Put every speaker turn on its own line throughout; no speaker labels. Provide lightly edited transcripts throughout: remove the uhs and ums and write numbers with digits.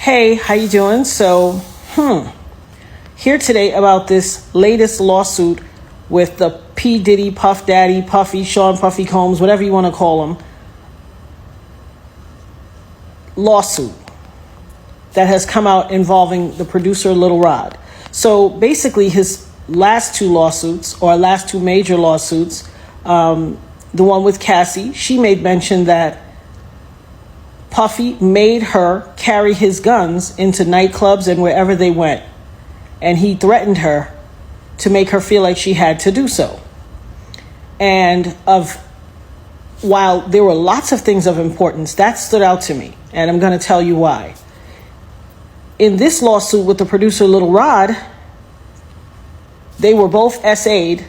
Hey, how you doing? So, here today about this latest lawsuit with the P. Diddy, Puff Daddy, Puffy, Sean Puffy Combs, whatever you want to call him, lawsuit that has come out involving the producer Little Rod. So basically his last two lawsuits, or last two major lawsuits, the one with Cassie, she made mention that Puffy made her carry his guns into nightclubs and wherever they went. And he threatened her to make her feel like she had to do so. And while there were lots of things of importance, that stood out to me. And I'm going to tell you why. In this lawsuit with the producer Little Rod, they were both SA'd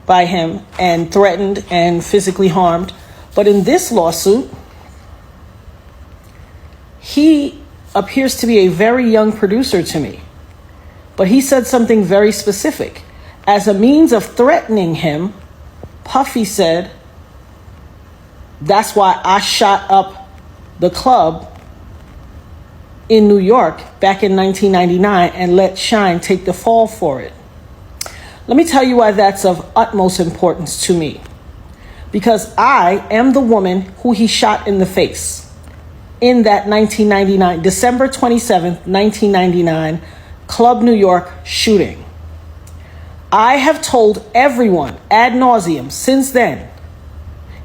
by him and threatened and physically harmed. But in this lawsuit, he appears to be a very young producer to me. But he said something very specific. As a means of threatening him, Puffy said, that's why I shot up the club in New York back in 1999 and let Shyne take the fall for it. Let me tell you why that's of utmost importance to me. Because I am the woman who he shot in the face in that 1999, December 27th, 1999, Club New York shooting. I have told everyone ad nauseum since then,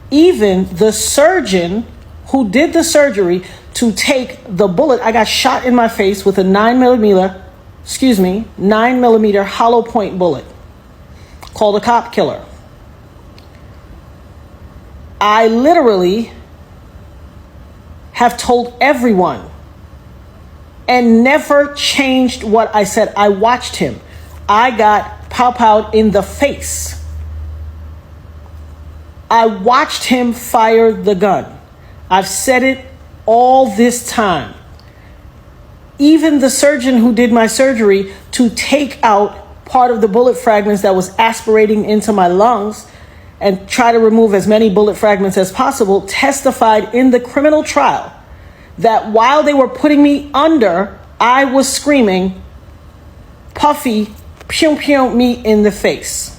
even the surgeon who did the surgery to take the bullet. I got shot in my face with a 9mm hollow point bullet called a cop killer. I literally have told everyone and never changed what I said. I watched him. I got pow-powed in the face. I watched him fire the gun. I've said it all this time. Even the surgeon who did my surgery to take out part of the bullet fragments that was aspirating into my lungs and try to remove as many bullet fragments as possible, testified in the criminal trial that while they were putting me under, I was screaming, Puffy, pew pew me in the face.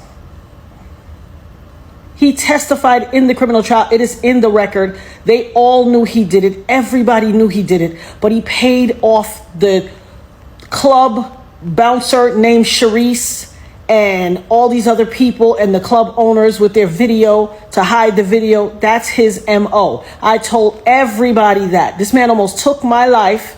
He testified in the criminal trial. It is in the record. They all knew he did it. Everybody knew he did it. But he paid off the club bouncer named Sharice and all these other people and the club owners with their video to hide the video. That's his MO. I told everybody that. This man almost took my life,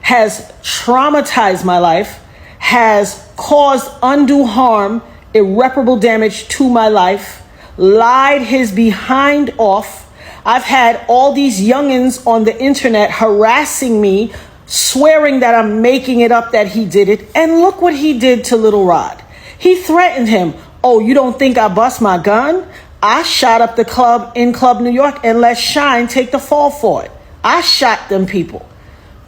has traumatized my life, has caused undue harm, irreparable damage to my life, lied his behind off. I've had all these youngins on the internet harassing me, swearing that I'm making it up that he did it. And look what he did to Little Rod. He threatened him. Oh, you don't think I bust my gun? I shot up the club in Club New York and let Shyne take the fall for it. I shot them people.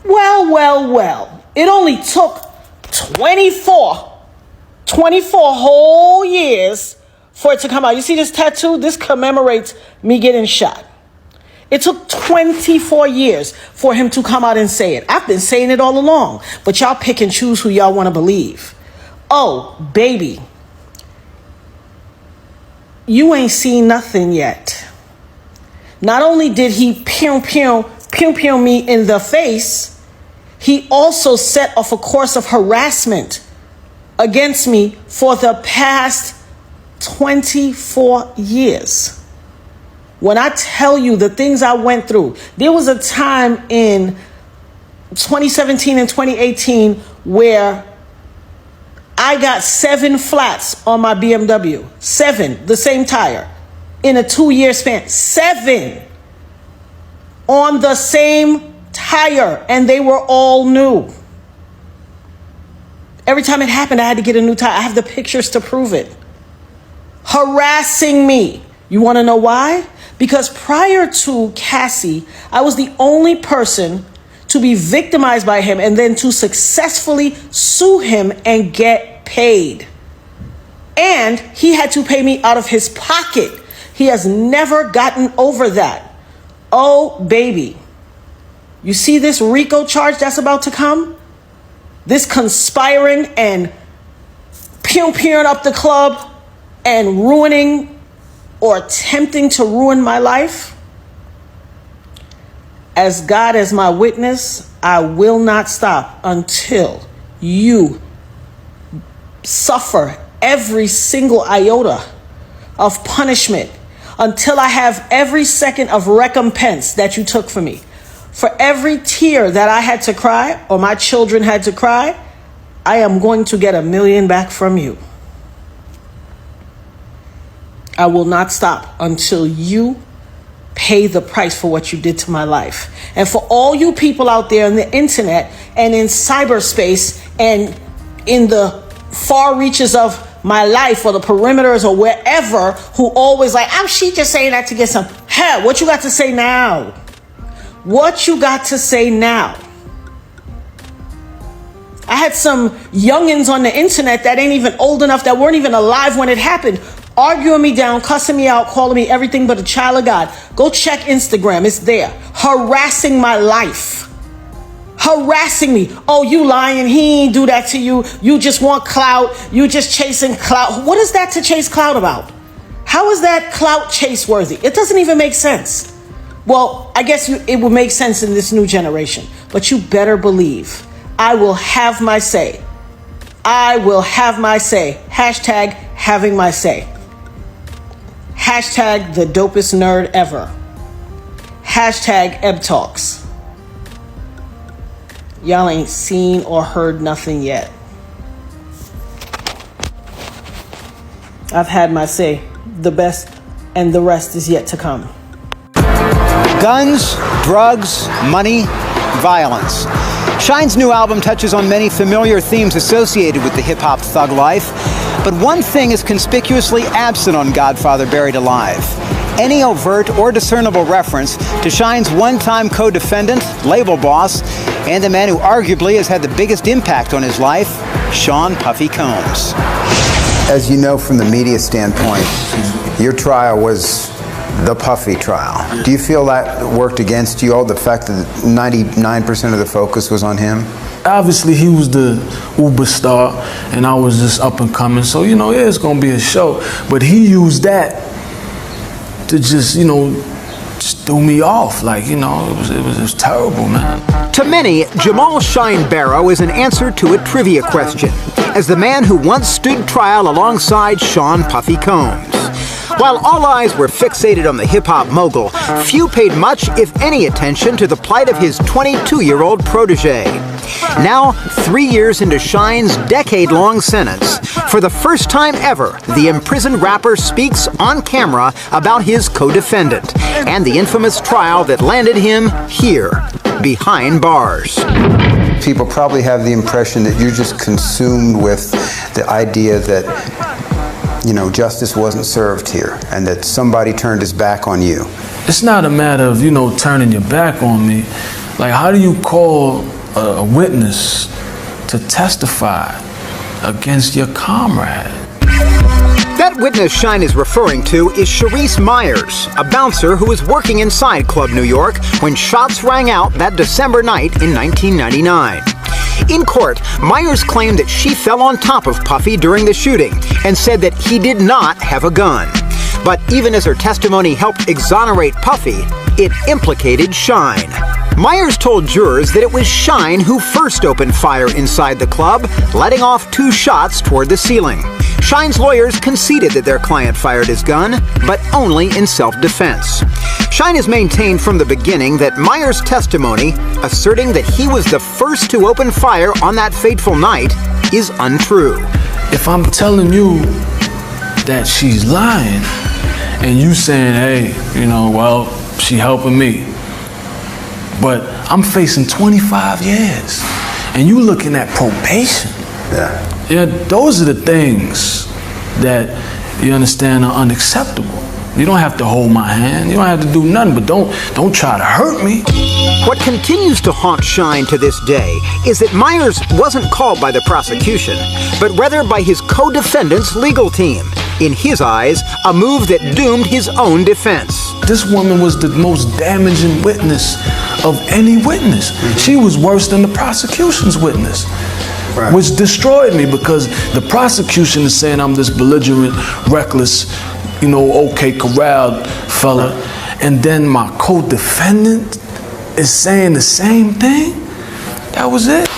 Well. It only took 24 whole years for it to come out. You see this tattoo? This commemorates me getting shot. It took 24 years for him to come out and say it. I've been saying it all along, but y'all pick and choose who y'all want to believe. Oh, baby, you ain't seen nothing yet. Not only did he pew me in the face, he also set off a course of harassment against me for the past 24 years. When I tell you the things I went through, there was a time in 2017 and 2018 where I got 7 flats on my BMW. 7, the same tire, in a 2-year span. 7 on the same tire, and they were all new. Every time it happened, I had to get a new tire. I have the pictures to prove it. Harassing me. You want to know why? Because prior to Cassie, I was the only person to be victimized by him and then to successfully sue him and get paid. And he had to pay me out of his pocket. He has never gotten over that. Oh, baby. You see this RICO charge that's about to come? This conspiring and pew-pewing up the club and ruining or attempting to ruin my life? As God as my witness, I will not stop until you suffer every single iota of punishment, until I have every second of recompense that you took from me. For every tear that I had to cry or my children had to cry, I am going to get $1 million back from you. I will not stop until you pay the price for what you did to my life. And for all you people out there on the internet and in cyberspace and in the far reaches of my life or the perimeters or wherever, who always like, oh, she just saying that to get some. Hell, what you got to say now? What you got to say now? I had some youngins on the internet that ain't even old enough, that weren't even alive when it happened, arguing me down, cussing me out, calling me everything but a child of God. Go check Instagram. It's there. Harassing my life. Harassing me. Oh, you lying. He ain't do that to you. You just want clout. You just chasing clout. What is that to chase clout about? How is that clout chase worthy? It doesn't even make sense. Well, I guess it will make sense in this new generation. But you better believe I will have my say. I will have my say. Hashtag having my say. Hashtag the dopest nerd ever. Hashtag Eb Talks. Y'all ain't seen or heard nothing yet. I've had my say. The best and the rest is yet to come.
Guns, drugs, money, violence. Shyne's new album touches on many familiar themes associated with the hip-hop thug life, but one thing is conspicuously absent on Godfather Buried Alive: any overt or discernible reference to Shyne's one-time co-defendant, label boss, and the man who arguably has had the biggest impact on his life, Sean Puffy Combs.
As you know from the media standpoint, your trial was the Puffy trial. Do you feel that worked against you all, the fact that 99% of the focus was on him?
Obviously, he was the uber star, and I was just up and coming. So, yeah, it's going to be a show. But he used that to just, just threw me off. Like, it was terrible, man.
To many, Jamal Shyne Barrow is an answer to a trivia question, as the man who once stood trial alongside Sean Puffy Combs. While all eyes were fixated on the hip-hop mogul, few paid much, if any, attention to the plight of his 22-year-old protege. Now, 3 years into Shyne's decade-long sentence, for the first time ever, the imprisoned rapper speaks on camera about his co-defendant and the infamous trial that landed him here, behind bars.
People probably have the impression that you're just consumed with the idea that justice wasn't served here and that somebody turned his back on you.
It's not a matter of, turning your back on me. Like, how do you call a witness to testify against your comrade?
That witness Shyne is referring to is Sharice Myers, a bouncer who was working inside Club New York when shots rang out that December night in 1999. In court, Myers claimed that she fell on top of Puffy during the shooting and said that he did not have a gun. But even as her testimony helped exonerate Puffy, it implicated Shyne. Myers told jurors that it was Shyne who first opened fire inside the club, letting off 2 shots toward the ceiling. Shyne's lawyers conceded that their client fired his gun, but only in self-defense. Shyne has maintained from the beginning that Myers' testimony, asserting that he was the first to open fire on that fateful night, is untrue.
If I'm telling you that she's lying, and you saying, hey, she helping me, but I'm facing 25 years, and you looking at probation. Yeah, those are the things that, you understand, are unacceptable. You don't have to hold my hand. You don't have to do nothing, but don't try to hurt me.
What continues to haunt Shyne to this day is that Myers wasn't called by the prosecution, but rather by his co-defendant's legal team. In his eyes, a move that doomed his own defense.
This woman was the most damaging witness of any witness. She was worse than the prosecution's witness. Right. Which destroyed me, because the prosecution is saying I'm this belligerent, reckless, OK corralled fella, and then my co-defendant is saying the same thing. That was it.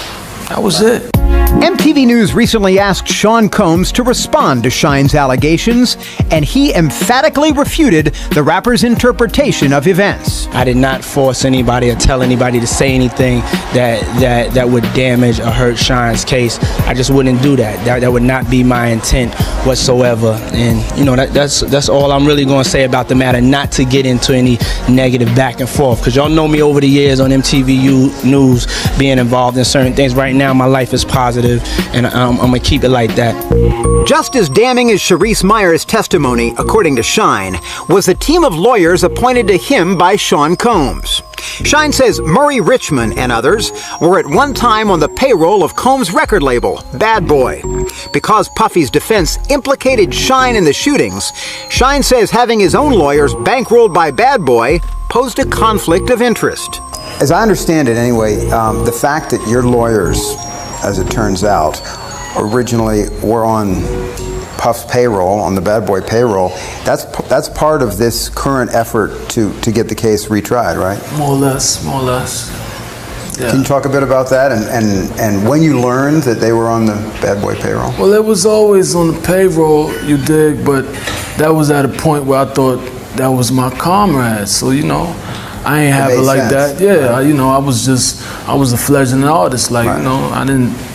That was it.
MTV News recently asked Sean Combs to respond to Shyne's allegations, and he emphatically refuted the rapper's interpretation of events.
I did not force anybody or tell anybody to say anything that would damage or hurt Shyne's case. I just wouldn't do that. That would not be my intent whatsoever. And that's all I'm really going to say about the matter, not to get into any negative back and forth, because y'all know me over the years on MTV News being involved in certain things. Right now my life is positive, and I'm going to keep it like that.
Just as damning as Sharice Myers' testimony, according to Shyne, was the team of lawyers appointed to him by Sean Combs. Shyne says Murray Richmond and others were at one time on the payroll of Combs' record label, Bad Boy. Because Puffy's defense implicated Shyne in the shootings, Shyne says having his own lawyers bankrolled by Bad Boy posed a conflict of interest.
As I understand it anyway, the fact that your lawyers, as it turns out, originally were on Puff's payroll, on the Bad Boy payroll, that's part of this current effort to get the case retried, right?
More or less. Yeah.
Can you talk a bit about that and when you learned that they were on the Bad Boy payroll?
Well, it was always on the payroll, you dig, but that was at a point where I thought that was my comrade, so I ain't have it like
sense.
that. Yeah, right. I was a fledgling artist. Like, right.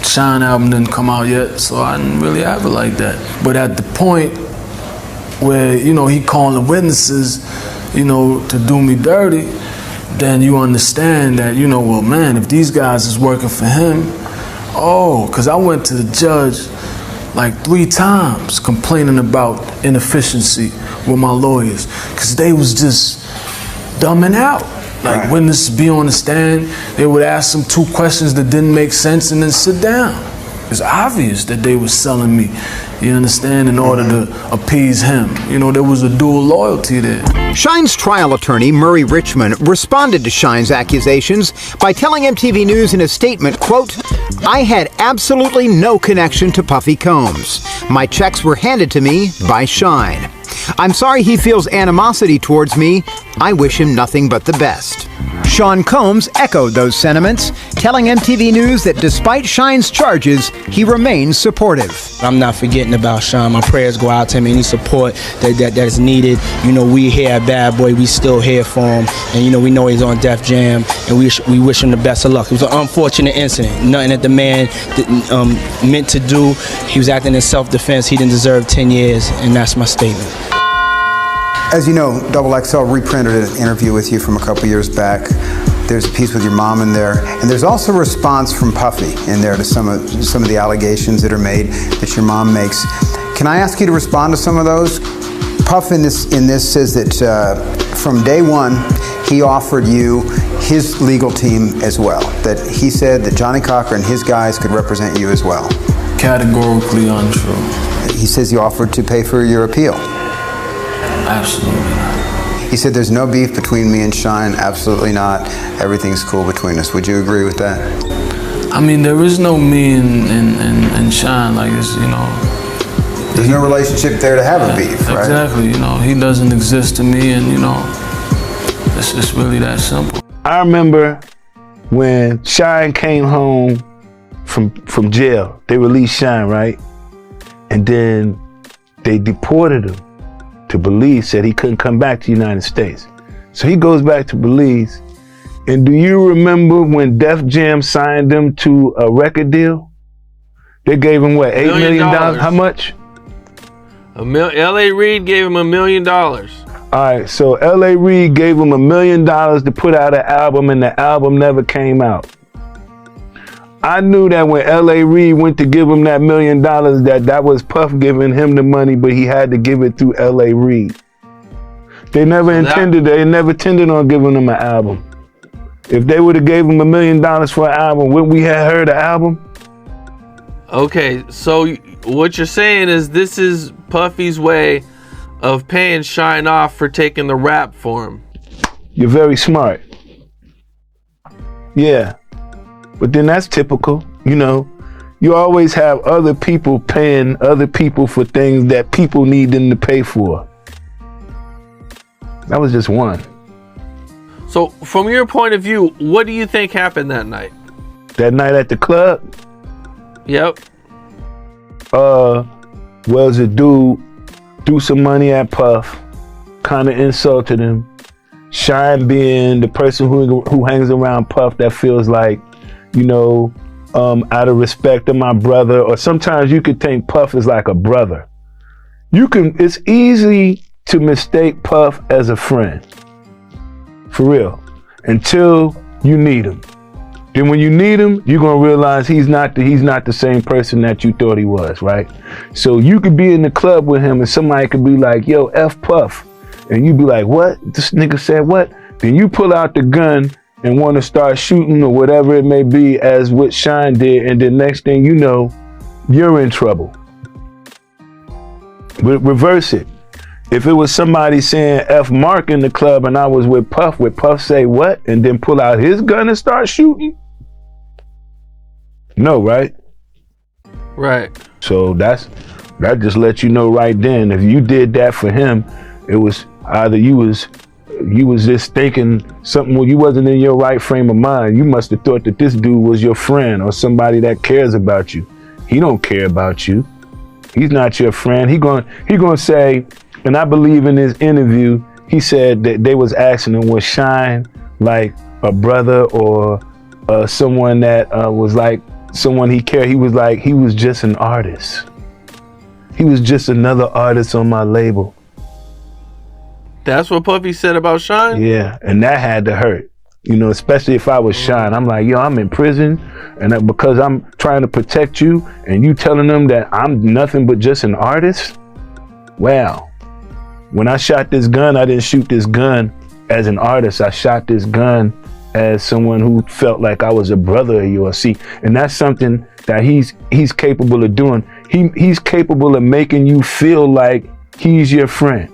Shyne album didn't come out yet, so I didn't really have it like that. But at the point where, he calling the witnesses, to do me dirty, then you understand that, well, man, if these guys is working for him, because I went to the judge like 3 times complaining about inefficiency with my lawyers, because they was just dumbing out. Like, right. Witnesses be on the stand, they would ask them 2 questions that didn't make sense and then sit down. It's obvious that they were selling me, you understand, in order to appease him. There was a dual loyalty there.
Shyne's trial attorney, Murray Richmond, responded to Shyne's accusations by telling MTV News in a statement, quote, "I had absolutely no connection to Puffy Combs. My checks were handed to me by Shyne. I'm sorry he feels animosity towards me. I wish him nothing but the best." Sean Combs echoed those sentiments, telling MTV News that despite Shyne's charges, he remains supportive.
I'm not forgetting about Shyne. My prayers go out to him. Any support that is needed. We here at Bad Boy, we still here for him. And we know he's on Def Jam, and we wish him the best of luck. It was an unfortunate incident. Nothing that the man meant to do. He was acting in self-defense. He didn't deserve 10 years, and that's my statement.
As you know, XXL reprinted an interview with you from a couple years back. There's a piece with your mom in there, and there's also a response from Puffy in there to some of the allegations that are made that your mom makes. Can I ask you to respond to some of those? Puff in this says that from day one, he offered you his legal team as well. That he said that Johnny Cocker and his guys could represent you as well.
Categorically untrue.
He says he offered to pay for your appeal.
Absolutely not.
He said there's no beef between me and Shyne. Absolutely not. Everything's cool between us. Would you agree with that?
I mean, there is no me and Shyne. Like, it's,
There's no relationship there to have a beef, right?
Exactly. He doesn't exist to me, and it's just really that simple.
I remember when Shyne came home from jail. They released Shyne, right? And then they deported him to Belize, said he couldn't come back to the United States. So he goes back to Belize. And do you remember when Def Jam signed him to a record deal? They gave him what, $8 million? How much?
L.A. Reid gave him $1 million.
All right, so L.A. Reid gave him $1 million to put out an album, and the album never came out. I knew that when L.A. Reid went to give him that $1 million, that was Puff giving him the money, but he had to give it through L.A. Reid. They never intended on giving him an album. If they would have gave him $1 million for an album, wouldn't we have heard the album?
Okay, so what you're saying is this is Puffy's way of paying Shyne off for taking the rap for him.
You're very smart. Yeah. But then that's typical, you know. You always have other people paying other people for things that people need them to pay for. That was just one.
So, from your point of view, what do you think happened that night?
That night at the club,
Yep.
was a dude threw some money at Puff, kind of insulted him. Shyne being the person who hangs around Puff that feels like, you know, out of respect of my brother, or sometimes you could think Puff is like a brother. It's easy to mistake Puff as a friend. For real. Until you need him. Then when you need him, you're gonna realize he's not the same person that you thought he was, right? So you could be in the club with him and somebody could be like, yo, F Puff. And you be like, what? This nigga said what? Then you pull out the gun and want to start shooting or whatever it may be, as what Shyne did, and the next thing you know, you're in trouble. Reverse it. If it was somebody saying F Mark in the club and I was with Puff, would Puff say what? And then pull out his gun and start shooting? No, right?
Right.
So that just lets you know right then, if you did that for him, it was either you was just thinking something, well, you wasn't in your right frame of mind. You must have thought that this dude was your friend or somebody that cares about you. He don't care about you. He's not your friend. He gonna say, and I believe in his interview, he said that they was asking him, was Shyne like a brother or someone that was like someone he cared? He was like, he was just an artist. He was just another artist on my label.
That's what Puffy said about Shyne?
Yeah, and that had to hurt. You know, especially if I was Shyne. I'm like, yo, I'm in prison, and because I'm trying to protect you, and you telling them that I'm nothing but just an artist? Wow. When I shot this gun, I didn't shoot this gun as an artist. I shot this gun as someone who felt like I was a brother of yours. See, and that's something that he's capable of doing. He's capable of making you feel like he's your friend.